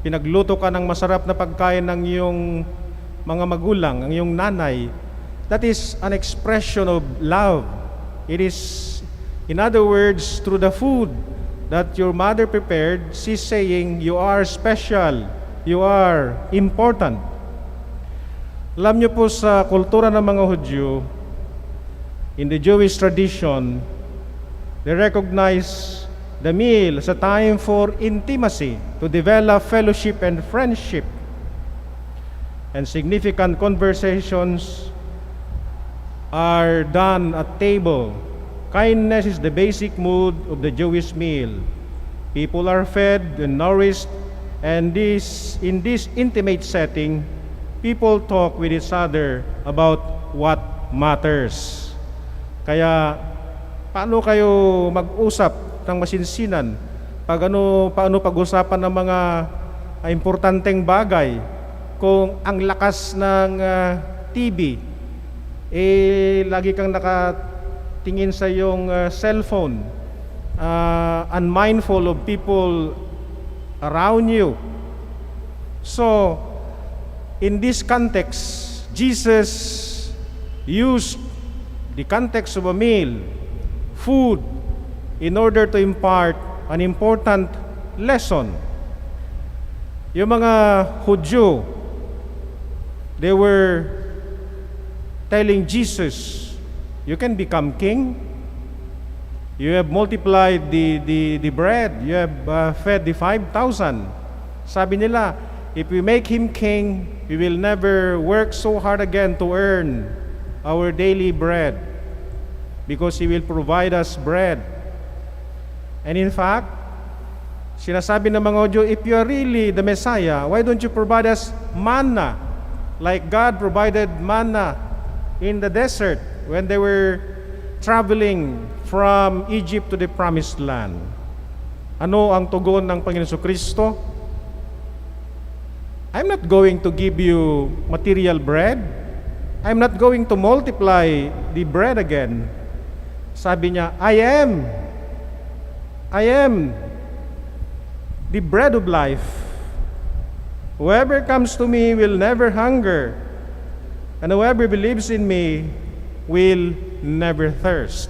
pinagluto ka ng masarap na pagkain ng iyong mga magulang, ang iyong nanay, that is an expression of love. It is, in other words, through the food that your mother prepared, she's saying, you are special, you are important. Alam niyo po sa kultura ng mga Hudyo, in the Jewish tradition, they recognize the meal as a time for intimacy, to develop fellowship and friendship, and significant conversations are done at table. Kindness is the basic mood of the Jewish meal. People are fed and nourished, and in this intimate setting, people talk with each other about what matters. Kaya, paano kayo mag-usap ng masinsinan? Paano pag-usapan ng mga importanteng bagay kung ang lakas ng TV, lagi kang nakatingin sa iyong cellphone, unmindful of people around you. So, in this context, Jesus used the context of a meal, food, in order to impart an important lesson. Yung mga Hudyo, they were telling Jesus, you can become king. You have multiplied the bread. You have fed the 5,000. Sabi nila, if we make him king, we will never work so hard again to earn our daily bread, because he will provide us bread. And in fact, sinasabi ng mga Hudyo, if you are really the Messiah, why don't you provide us manna, like God provided manna in the desert when they were traveling from Egypt to the Promised Land? Ano ang tugon ng Panginoon Kristo? I'm not going to give you material bread. I'm not going to multiply the bread again. Sabi niya, I am the bread of life. Whoever comes to me will never hunger, and whoever believes in me will never thirst.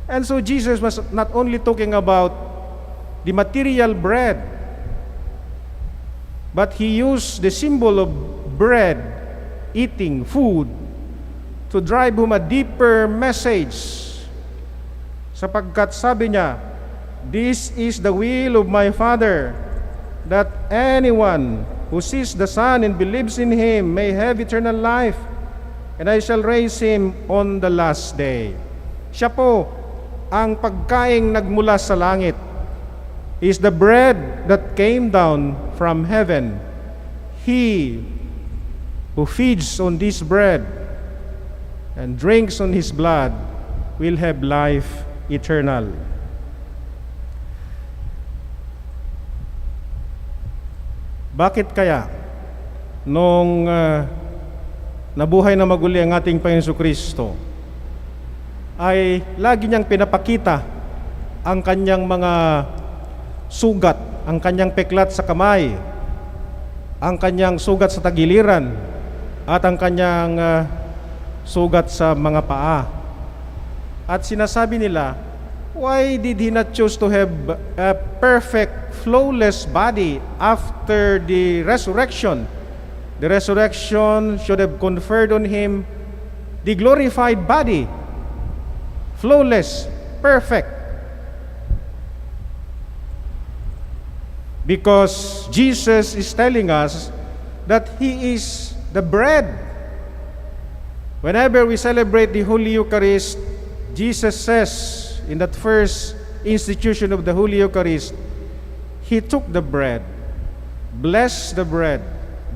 And so Jesus was not only talking about the material bread, but he used the symbol of bread, eating, food, to drive home a deeper message. Sapagkat sabi niya, this is the will of my Father, that anyone who sees the Son and believes in him may have eternal life, and I shall raise him on the last day. Siya po ang pagkaing nagmula sa langit, is the bread that came down from heaven. He who feeds on this bread and drinks on his blood will have life eternal. Bakit kaya nung nabuhay na maguli ang ating Panginoon Kristo, ay lagi niyang pinapakita ang kanyang mga sugat, ang kanyang peklat sa kamay, ang kanyang sugat sa tagiliran, at ang kanyang sugat sa mga paa. At sinasabi nila, why did he not choose to have a perfect, flawless body after the resurrection? The resurrection should have conferred on him the glorified body, flawless, perfect. Because Jesus is telling us that he is the bread. Whenever we celebrate the Holy Eucharist, Jesus says in that first institution of the Holy Eucharist, he took the bread, blessed the bread,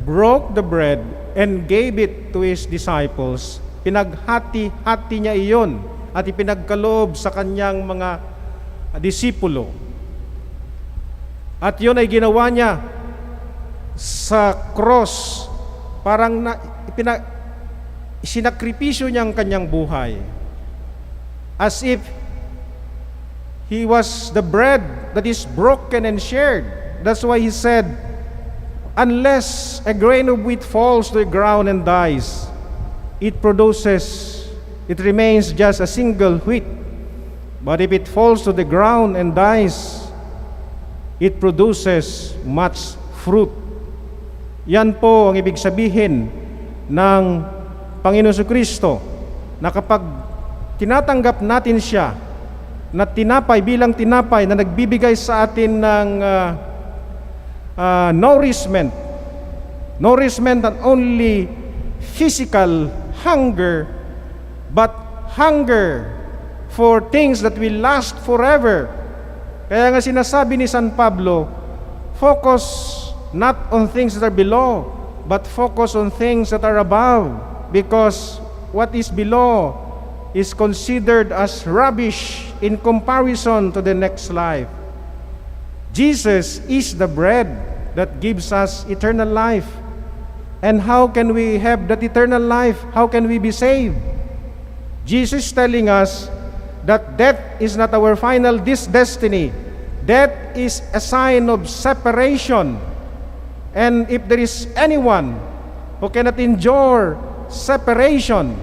broke the bread, and gave it to his disciples. Pinaghati-hati niya iyon at ipinagkaloob sa kanyang mga disipulo. At yun ay ginawa niya sa cross, parang sinakripisyo niya ang kanyang buhay, as if he was the bread that is broken and shared That's why he said, unless a grain of wheat falls to the ground and dies, it remains just a single wheat. But if it falls to the ground and dies, it produces much fruit. Yan po ang ibig sabihin ng Panginoon Jesucristo, na kapag tinatanggap natin siya na tinapay bilang tinapay na nagbibigay sa atin ng nourishment not only physical hunger, but hunger for things that will last forever. Kaya nga sinasabi ni San Pablo, focus not on things that are below, but focus on things that are above, because what is below is considered as rubbish in comparison to the next life. Jesus is the bread that gives us eternal life. And how can we have that eternal life? How can we be saved? Jesus is telling us that death is not our final destiny. Death is a sign of separation. And if there is anyone who cannot endure separation,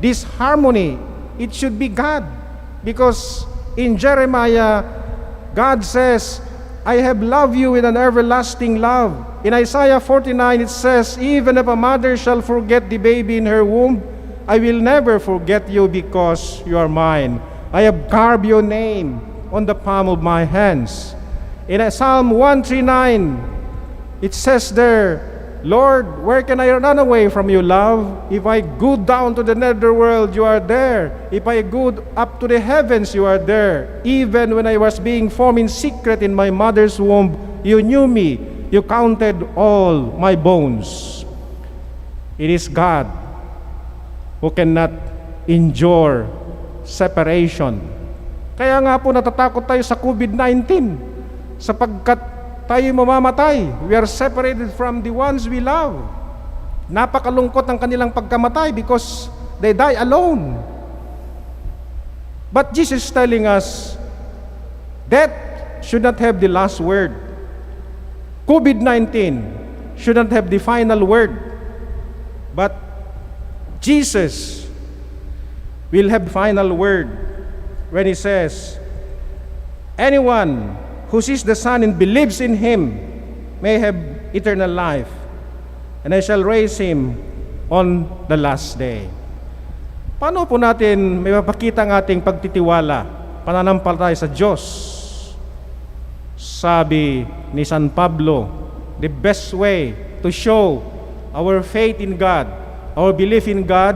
disharmony, it should be God. Because in Jeremiah, God says, I have loved you with an everlasting love. In Isaiah 49, it says, even if a mother shall forget the baby in her womb, I will never forget you because you are mine. I have carved your name on the palm of my hands. In Psalm 139, it says there, Lord, where can I run away from you, love? If I go down to the netherworld, you are there. If I go up to the heavens, you are there. Even when I was being formed in secret in my mother's womb, you knew me. You counted all my bones. It is God who cannot endure separation. Kaya nga po natatakot tayo sa COVID-19, sapagkat tayo mamamatay. We are separated from the ones we love. Napakalungkot ang kanilang pagkamatay because they die alone. But Jesus is telling us, death should not have the last word. COVID-19 should not have the final word. But Jesus will have the final word when He says, anyone who sees the Son and believes in Him may have eternal life, and I shall raise him on the last day. Paano po natin may mapakita ang ating pagtitiwala, pananampalataya sa Diyos? Sabi ni San Pablo, the best way to show our faith in God, our belief in God,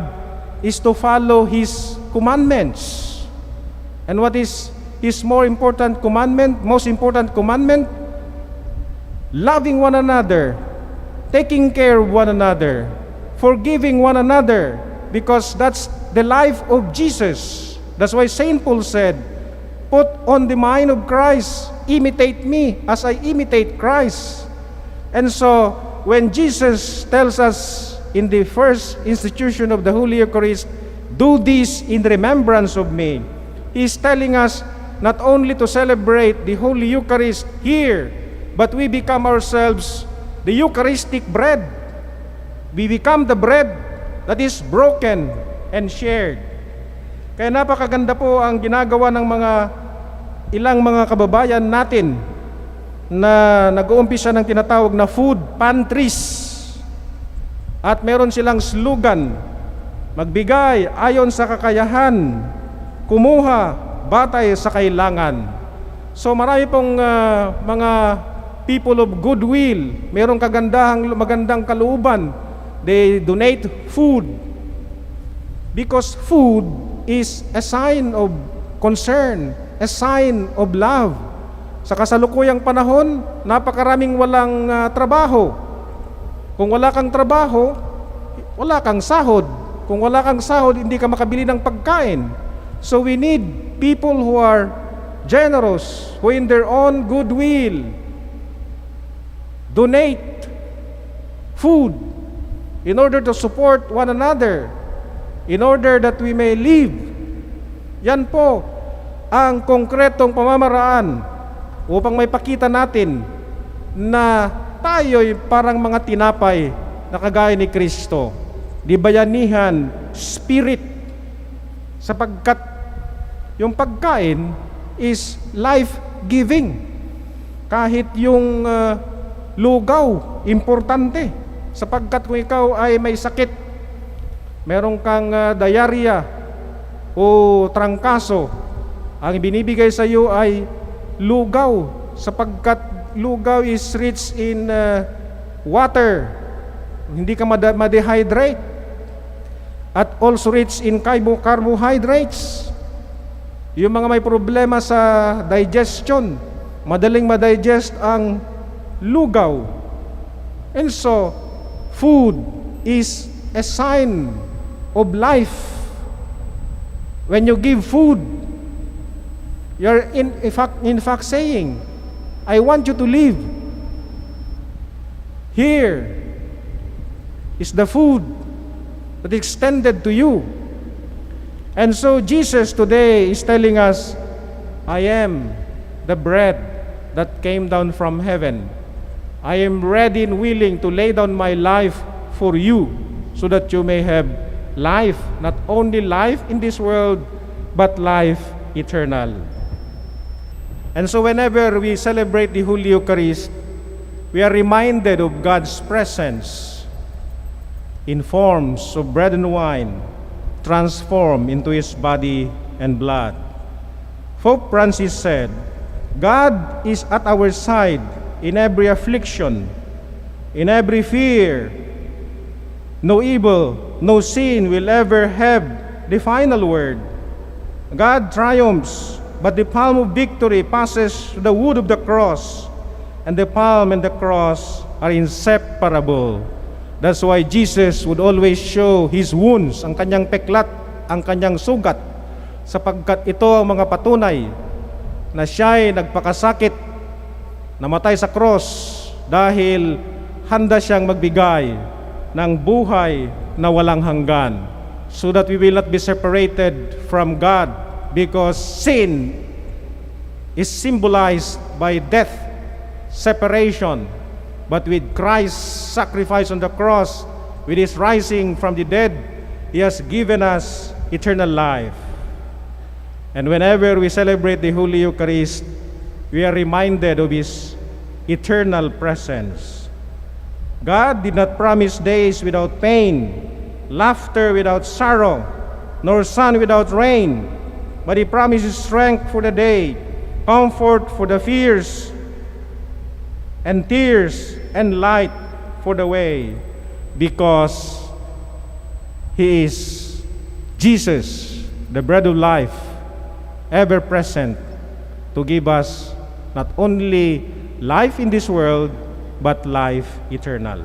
is to follow His commandments. And what is His most important commandment? Loving one another, taking care of one another, forgiving one another, because that's the life of Jesus. That's why Saint Paul said, put on the mind of Christ, imitate me as I imitate Christ. And so, when Jesus tells us in the first institution of the Holy Eucharist, do this in remembrance of me, He's telling us not only to celebrate the Holy Eucharist here, but we become ourselves the Eucharistic bread. We become the bread that is broken and shared. Kaya napakaganda po ang ginagawa ng ilang mga kababayan natin na nag-uumpisa ng tinatawag na food pantries. At meron silang slogan, magbigay ayon sa kakayahan, kumuha batay sa kailangan. So marami pong mga people of goodwill, merong magandang kalooban. They donate food because food is a sign of concern, a sign of love. Sa kasalukuyang panahon, napakaraming walang trabaho. Kung wala kang trabaho, wala kang sahod. Kung wala kang sahod, hindi ka makabili ng pagkain. So we need people who are generous, who in their own goodwill donate food in order to support one another, in order that we may live. Yan po ang konkretong pamamaraan upang may pakita natin na tayo'y parang mga tinapay na kagaya ni Kristo. Di bayanihan, spirit, sapagkat yung pagkain is life-giving. Kahit yung lugaw, importante. Sapagkat kung ikaw ay may sakit, meron kang diarrhea o trangkaso, ang binibigay sa iyo ay lugaw, sapagkat lugaw is rich in water. Hindi ka ma-dehydrate. At also rich in carbohydrates. Yung mga may problema sa digestion, madaling ma-digest ang lugaw. And so, food is a sign of life. When you give food, you're in fact saying, I want you to live. Here is the food that is extended to you. And so Jesus today is telling us, I am the bread that came down from heaven. I am ready and willing to lay down my life for you, so that you may have life, not only life in this world, but life eternal. And so whenever we celebrate the Holy Eucharist, we are reminded of God's presence in forms of bread and wine, transformed into His body and blood. Pope Francis said, God is at our side in every affliction, in every fear. No evil, no sin will ever have the final word. God triumphs, but the palm of victory passes to the wood of the cross, and the palm and the cross are inseparable. That's why Jesus would always show His wounds, ang kanyang peklat, ang kanyang sugat, sapagkat ito ang mga patunay na siya'y nagpakasakit, namatay sa cross dahil handa siyang magbigay ng buhay na walang hanggan, so that we will not be separated from God, because sin is symbolized by death, separation. But with Christ's sacrifice on the cross, with His rising from the dead, He has given us eternal life. And whenever we celebrate the Holy Eucharist, we are reminded of His eternal presence. God did not promise days without pain, laughter without sorrow, nor sun without rain, but He promises strength for the day, comfort for the fears, and tears and light for the way, because He is Jesus, the bread of life, ever present to give us not only life in this world, but life eternal.